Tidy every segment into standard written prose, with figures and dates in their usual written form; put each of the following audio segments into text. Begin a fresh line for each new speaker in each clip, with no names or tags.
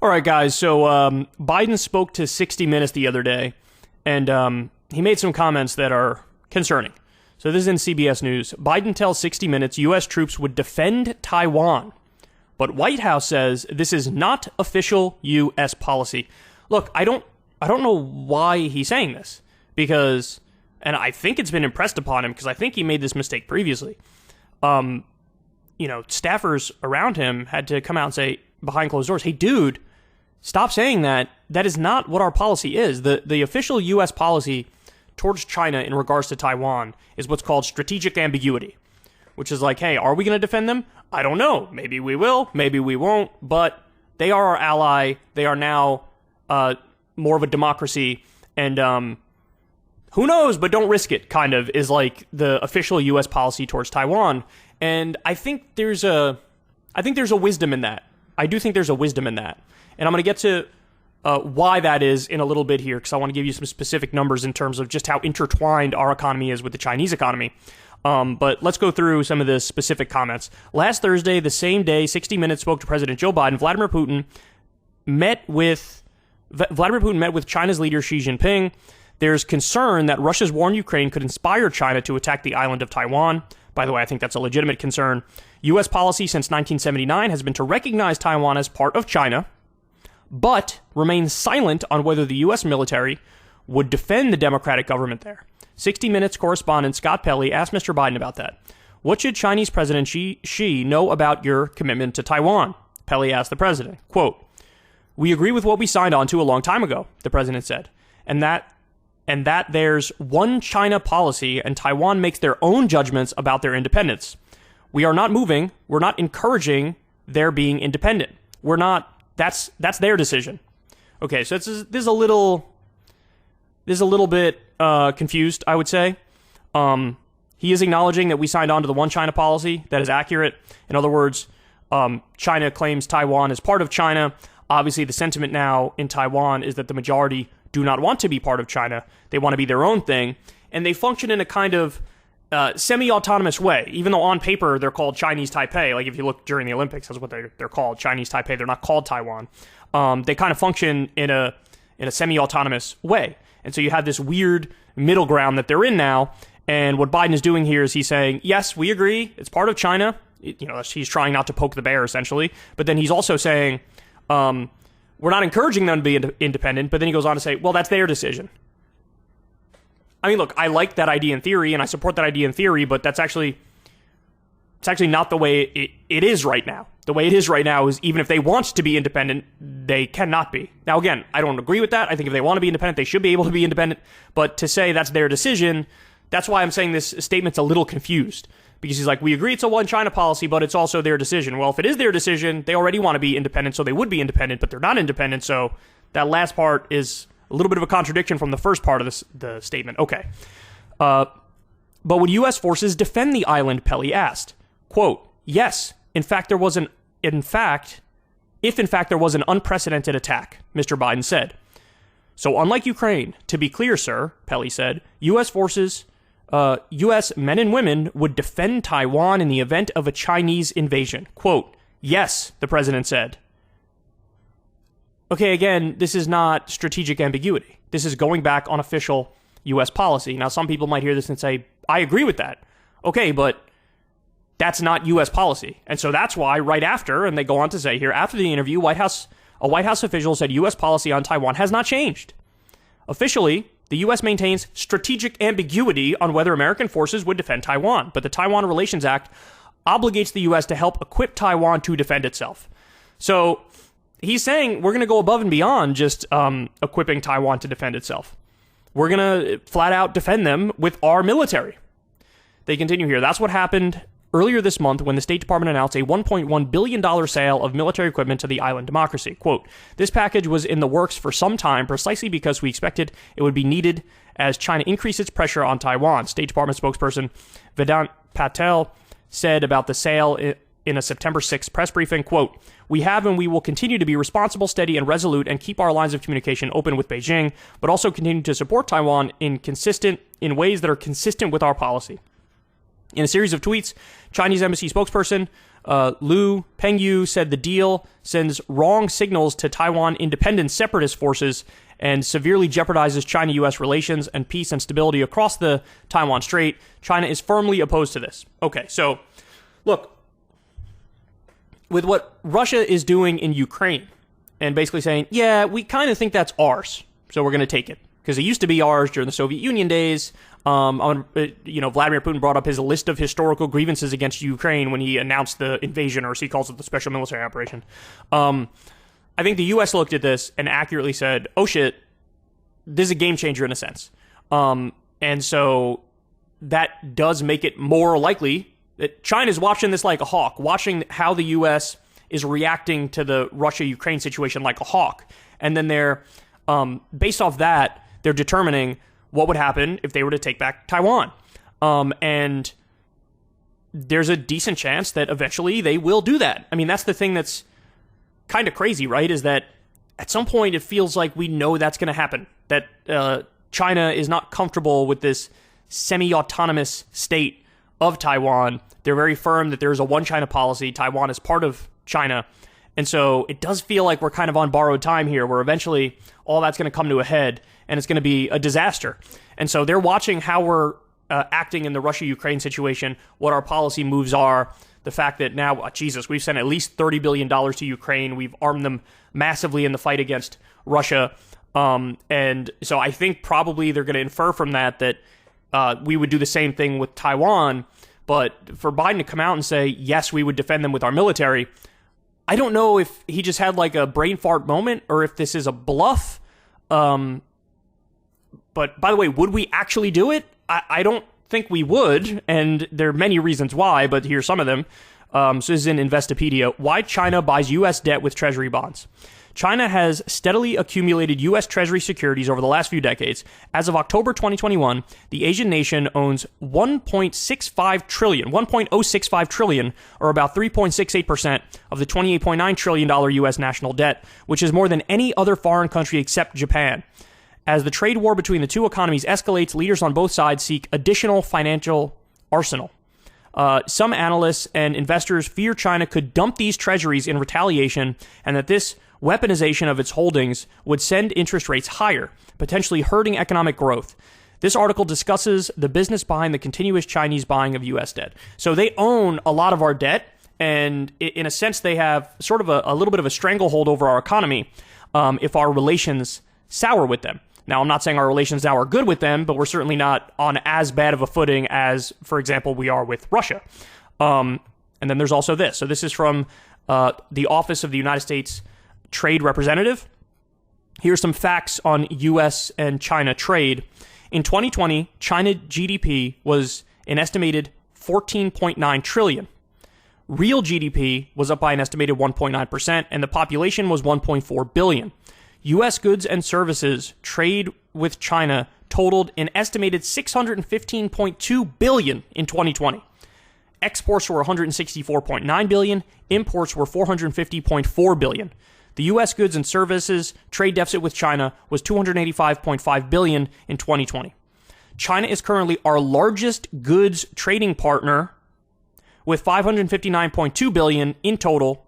All right, guys. So Biden spoke to 60 Minutes the other day, and he made some comments that are concerning. So this is in CBS News. Biden tells 60 Minutes U.S. troops would defend Taiwan, but White House says this is not official U.S. policy. Look, I don't know why he's saying this, because, and I think it's been impressed upon him because I think he made this mistake previously. Staffers around him had to come out and say behind closed doors, "Hey, dude, stop saying that. That is not what our policy is. The official U.S. policy towards China in regards to Taiwan is what's called strategic ambiguity, which is like, hey, are we going to defend them? I don't know. Maybe we will, maybe we won't, but they are our ally. They are now more of a democracy, and who knows, but don't risk it, kind of, is like the official U.S. policy towards Taiwan. And I think there's a wisdom in that. I do think there's a wisdom in that. And I'm going to get to why that is in a little bit here, because I want to give you some specific numbers in terms of just how intertwined our economy is with the Chinese economy. But let's go through some of the specific comments. Last Thursday, the same day, 60 Minutes spoke to President Joe Biden. Vladimir Putin met with China's leader Xi Jinping. There's concern that Russia's war in Ukraine could inspire China to attack the island of Taiwan. By the way, I think that's a legitimate concern. U.S. policy since 1979 has been to recognize Taiwan as part of China, but remain silent on whether the U.S. military would defend the democratic government there. 60 Minutes correspondent Scott Pelley asked Mr. Biden about that. What should Chinese President Xi know about your commitment to Taiwan? Pelley asked the president. Quote, "We agree with what we signed on to a long time ago," the president said, and that there's one China policy and Taiwan makes their own judgments about their independence. We are not moving. We're not encouraging their being independent. We're not. That's their decision. Okay, so this is a little bit confused, I would say. He is acknowledging that we signed on to the one China policy. That is accurate. In other words, China claims Taiwan as part of China. Obviously, the sentiment now in Taiwan is that the majority do not want to be part of China. They want to be their own thing, and they function in a kind of semi-autonomous way, even though on paper they're called Chinese Taipei. Like if you look during the Olympics, that's what they're called, Chinese Taipei. They're not called Taiwan. They kind of function in a semi-autonomous way. And so you have this weird middle ground that they're in now. And what Biden is doing here is he's saying, yes, we agree, it's part of China. He's trying not to poke the bear, essentially. But then he's also saying, we're not encouraging them to be independent. But then he goes on to say, well, that's their decision. I mean, look, I like that idea in theory, and I support that idea in theory, but it's actually not the way it is right now. The way it is right now is even if they want to be independent, they cannot be. Now, again, I don't agree with that. I think if they want to be independent, they should be able to be independent. But to say that's their decision, that's why I'm saying this statement's a little confused. Because he's like, we agree it's a one China policy, but it's also their decision. Well, if it is their decision, they already want to be independent, so they would be independent, but they're not independent. So that last part is a little bit of a contradiction from the first part of the statement. Okay. But would U.S. forces defend the island, Pelley asked. Quote, yes, if in fact there was an unprecedented attack, Mr. Biden said. So unlike Ukraine, to be clear, sir, Pelley said, U.S. men and women would defend Taiwan in the event of a Chinese invasion. Quote, yes, the president said. Okay, again, this is not strategic ambiguity. This is going back on official U.S. policy. Now, some people might hear this and say, I agree with that. Okay, but that's not U.S. policy. And so that's why right after, and they go on to say here, after the interview, a White House official said U.S. policy on Taiwan has not changed. Officially, the U.S. maintains strategic ambiguity on whether American forces would defend Taiwan, but the Taiwan Relations Act obligates the U.S. to help equip Taiwan to defend itself. So he's saying we're going to go above and beyond just equipping Taiwan to defend itself. We're going to flat out defend them with our military. They continue here. That's what happened earlier this month when the State Department announced a $1.1 billion sale of military equipment to the island democracy. Quote, this package was in the works for some time precisely because we expected it would be needed as China increased its pressure on Taiwan. State Department spokesperson Vedant Patel said about the sale in a September 6th press briefing, quote, we have and we will continue to be responsible, steady, and resolute and keep our lines of communication open with Beijing, but also continue to support Taiwan in ways that are consistent with our policy. In a series of tweets, Chinese embassy spokesperson Lu Pengyu said the deal sends wrong signals to Taiwan independent separatist forces and severely jeopardizes China-U.S. relations and peace and stability across the Taiwan Strait. China is firmly opposed to this. Okay, so look, with what Russia is doing in Ukraine and basically saying, yeah, we kind of think that's ours, so we're going to take it. Because it used to be ours during the Soviet Union days. Vladimir Putin brought up his list of historical grievances against Ukraine when he announced the invasion, or as he calls it, the special military operation. I think the U.S. looked at this and accurately said, oh shit, this is a game changer in a sense. And so that does make it more likely that China's watching this like a hawk, watching how the U.S. is reacting to the Russia-Ukraine situation like a hawk. And then they're, based off that, they're determining what would happen if they were to take back Taiwan. And there's a decent chance that eventually they will do that. I mean, that's the thing that's kind of crazy, right? Is that at some point it feels like we know that's going to happen. That China is not comfortable with this semi-autonomous state of Taiwan. They're very firm that there's a one-China policy. Taiwan is part of China. And so it does feel like we're kind of on borrowed time here, where eventually all that's going to come to a head and it's going to be a disaster. And so they're watching how we're acting in the Russia-Ukraine situation, what our policy moves are, the fact that now, Jesus, we've sent at least $30 billion to Ukraine. We've armed them massively in the fight against Russia. And so I think probably they're going to infer from that we would do the same thing with Taiwan. But for Biden to come out and say, yes, we would defend them with our military, I don't know if he just had like a brain fart moment or if this is a bluff. But by the way, would we actually do it? I don't think we would, and there are many reasons why, but here's some of them. So this is in Investopedia. Why China buys U.S. debt with treasury bonds. China has steadily accumulated U.S. Treasury securities over the last few decades. As of October 2021, the Asian nation owns $1.65 trillion, or about 3.68% of the $28.9 trillion U.S. national debt, which is more than any other foreign country except Japan. As the trade war between the two economies escalates, leaders on both sides seek additional financial arsenal. Some analysts and investors fear China could dump these treasuries in retaliation, and that this weaponization of its holdings would send interest rates higher, potentially hurting economic growth. This article discusses the business behind the continuous Chinese buying of U.S. debt. So they own a lot of our debt, and in a sense, they have sort of a little bit of a stranglehold over our economy if our relations sour with them. Now, I'm not saying our relations now are good with them, but we're certainly not on as bad of a footing as, for example, we are with Russia. And then there's also this. So this is from the Office of the United States Trade Representative. Here's some facts on U.S. and China trade. In 2020, China GDP was an estimated $14.9 trillion. Real GDP was up by an estimated 1.9%, and the population was 1.4 billion. U.S. goods and services trade with China totaled an estimated $615.2 billion in 2020. Exports were $164.9 billion. Imports were $450.4 billion. The U.S. goods and services trade deficit with China was $285.5 billion in 2020. China is currently our largest goods trading partner with $559.2 billion in total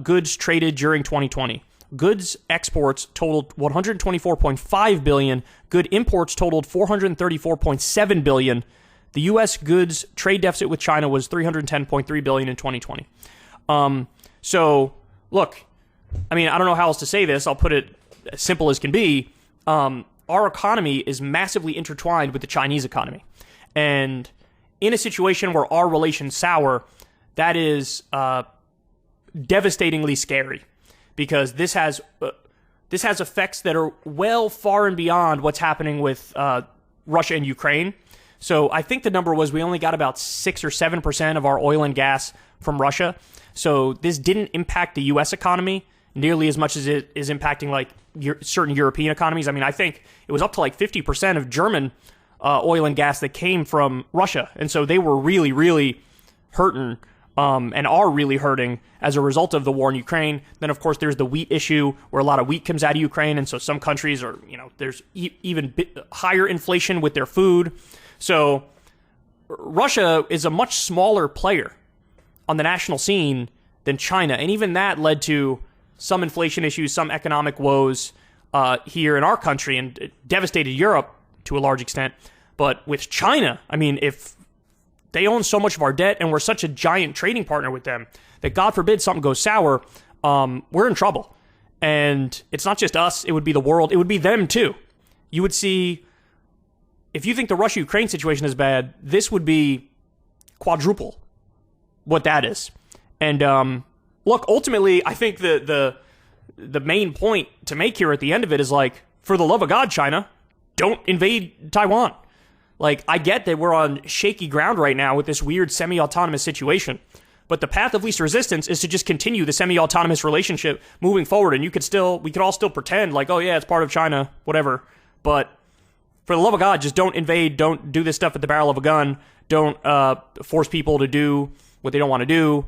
goods traded during 2020. Goods exports totaled $124.5 billion. Good imports totaled $434.7 billion. The U.S. goods trade deficit with China was $310.3 billion in 2020. So, look, I mean, I don't know how else to say this. I'll put it as simple as can be. Our economy is massively intertwined with the Chinese economy. And in a situation where our relations sour, that is devastatingly scary. Because this has effects that are well far and beyond what's happening with Russia and Ukraine. So I think the number was we only got about 6 or 7% of our oil and gas from Russia. So this didn't impact the U.S. economy nearly as much as it is impacting like certain European economies. I mean, I think it was up to like 50% of German oil and gas that came from Russia. And so they were really, really hurting and are really hurting as a result of the war in Ukraine. Then, of course, there's the wheat issue where a lot of wheat comes out of Ukraine. And so some countries are, there's even higher inflation with their food. So Russia is a much smaller player on the national scene than China. And even that led to some inflation issues, some economic woes here in our country, and it devastated Europe to a large extent. But with China, I mean, if they own so much of our debt and we're such a giant trading partner with them that God forbid something goes sour, we're in trouble. And it's not just us, it would be the world, it would be them too. You would see, if you think the Russia-Ukraine situation is bad, this would be quadruple what that is. And look, ultimately, I think the main point to make here at the end of it is like, for the love of God, China, don't invade Taiwan. Like, I get that we're on shaky ground right now with this weird semi-autonomous situation, but the path of least resistance is to just continue the semi-autonomous relationship moving forward, and we could all still pretend like, oh yeah, it's part of China, whatever, but for the love of God, just don't invade, don't do this stuff at the barrel of a gun, don't force people to do what they don't want to do.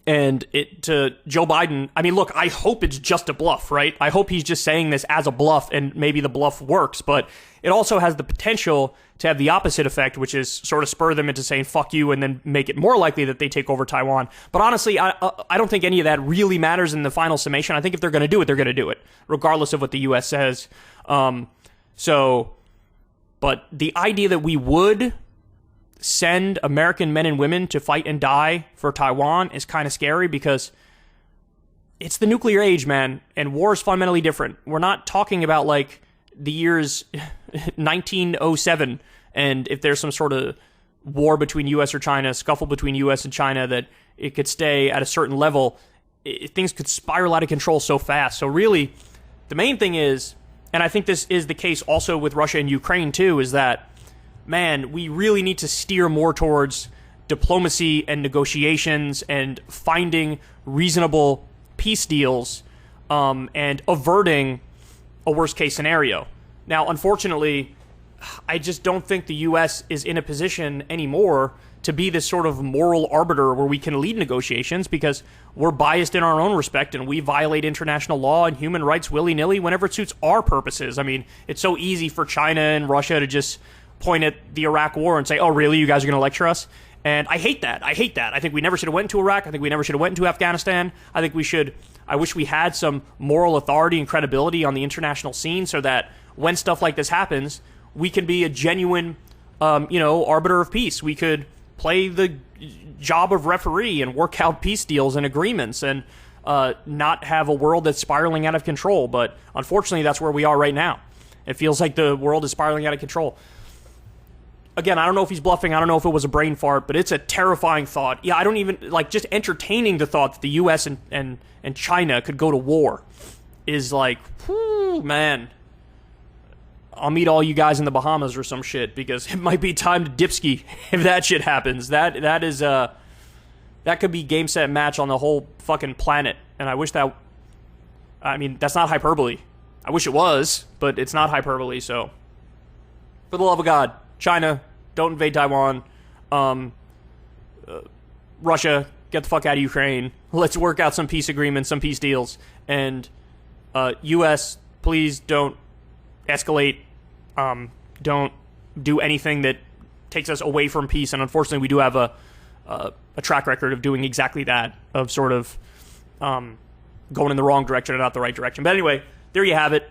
And to Joe Biden, I mean, look, I hope it's just a bluff, right? I hope he's just saying this as a bluff and maybe the bluff works, but it also has the potential to have the opposite effect, which is sort of spur them into saying fuck you and then make it more likely that they take over Taiwan. But honestly, I don't think any of that really matters in the final summation. I think if they're going to do it, they're going to do it, regardless of what the U.S. says. But the idea that we would send American men and women to fight and die for Taiwan is kind of scary, because it's the nuclear age, man, and war is fundamentally different. We're not talking about like the years 1907, and if there's some sort of war between U.S. or China, scuffle between U.S. and China, that it could stay at a certain level, things could spiral out of control so fast. So really, the main thing is, and I think this is the case also with Russia and Ukraine too, is that, man, we really need to steer more towards diplomacy and negotiations and finding reasonable peace deals, and averting a worst-case scenario. Now, unfortunately, I just don't think the U.S. is in a position anymore to be this sort of moral arbiter where we can lead negotiations, because we're biased in our own respect and we violate international law and human rights willy-nilly whenever it suits our purposes. I mean, it's so easy for China and Russia to just point at the Iraq war and say, oh, really? You guys are going to lecture us? And I hate that. I think we never should have went into Iraq. I think we never should have went into Afghanistan. I wish we had some moral authority and credibility on the international scene so that when stuff like this happens, we can be a genuine, arbiter of peace. We could play the job of referee and work out peace deals and agreements and not have a world that's spiraling out of control. But unfortunately, that's where we are right now. It feels like the world is spiraling out of control. Again, I don't know if he's bluffing. I don't know if it was a brain fart, but it's a terrifying thought. Yeah, I don't even, like, just entertaining the thought that the U.S. and China could go to war is like, whew, man. I'll meet all you guys in the Bahamas or some shit, because it might be time to dipski if that shit happens. That could be game, set, match on the whole fucking planet. And I wish that, I mean, that's not hyperbole. I wish it was, but it's not hyperbole, so. For the love of God, China, don't invade Taiwan. Russia, get the fuck out of Ukraine. Let's work out some peace agreements, some peace deals. And U.S., please don't escalate. Don't do anything that takes us away from peace. And unfortunately, we do have a track record of doing exactly that, of sort of going in the wrong direction and not the right direction. But anyway, there you have it.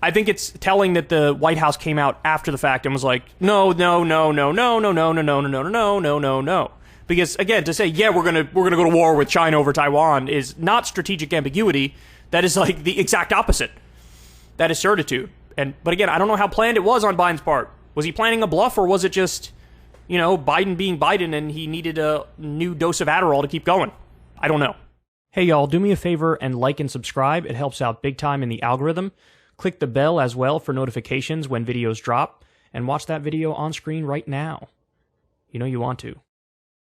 I think it's telling that the White House came out after the fact and was like, no. Because again, to say, yeah, we're gonna go to war with China over Taiwan is not strategic ambiguity. That is like the exact opposite. That is certitude. But again, I don't know how planned it was on Biden's part. Was he planning a bluff, or was it just, Biden being Biden and he needed a new dose of Adderall to keep going? I don't know. Hey y'all, do me a favor and like and subscribe. It helps out big time in the algorithm. Click the bell as well for notifications when videos drop, and watch that video on screen right now. You know you want to.